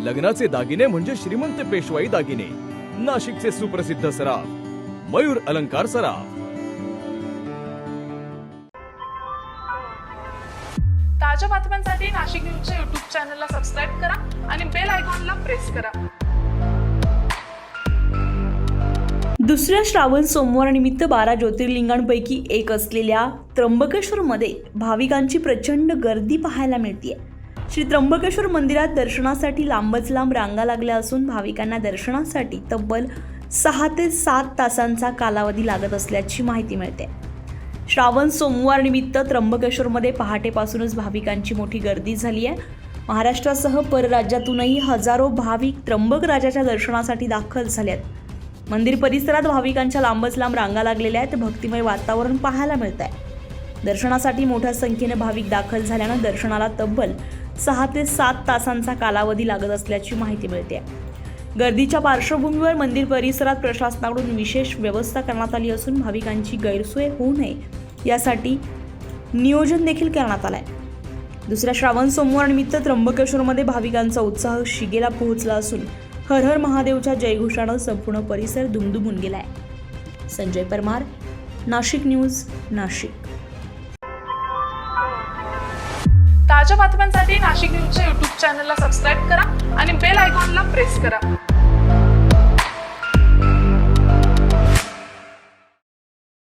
लग्नाचे दागिने म्हणजे श्रीमंत पेशवाई दागिने. नाशिकचे सुप्रसिद्ध सराफ मयूर अलंकार सराफ. ताज्या बातम्यांसाठी नाशिक न्यूजच्या YouTube चॅनलला सबस्क्राईब करा आणि बेल आयकॉनला प्रेस करा. दुसऱ्या श्रावण सोमवारनिमित्त 12 ज्योतिर्लिंगांपैकी एक असलेल्या त्र्यंबकेश्वरमध्ये भाविकांची प्रचंड गर्दी पाहायला मिळते. श्री त्र्यंबकेश्वर मंदिरात दर्शनासाठी लांबच लांब रांगा लागल्या असून भाविकांना दर्शनासाठी तब्बल 6 ते 7 तासांचा कालावधी लागत असल्याची माहिती मिळते. श्रावण सोमवार निमित्त त्र्यंबकेश्वरमध्ये पहाटेपासूनच भाविकांची मोठी गर्दी झाली आहे. महाराष्ट्रासह परराज्यातूनही हजारो भाविक त्र्यंबक राजाच्या दर्शनासाठी दाखल झाले आहेत. मंदिर परिसरात भाविकांच्या लांबच लांब रांगा लागलेल्या आहेत. भक्तिमय वातावरण पाहायला मिळत आहे. दर्शनासाठी मोठ्या संख्येने भाविक दाखल झाल्यानं दर्शनाला तब्बल 6 ते 7 तासांचा कालावधी लागत असल्याची माहिती मिळते. गर्दीच्या पार्श्वभूमीवर मंदिर परिसरात प्रशासनाकडून विशेष व्यवस्था करण्यात आली असून भाविकांची गैरसोय होऊ नये यासाठी नियोजन देखील करण्यात आलं आहे. दुसऱ्या श्रावण सोमवारनिमित्त त्र्यंबकेश्वरमध्ये भाविकांचा उत्साह शिगेला पोहोचला असून हर हर महादेवच्या जयघोषानं संपूर्ण परिसर दुमदुमून गेलाय. संजय परमार, नाशिक न्यूज, नाशिक. ताज्या बातम्यांसाठी नाशिक न्यूजच्या YouTube चॅनलला सबस्क्राईब करा आणि बेल आयकॉनला प्रेस करा.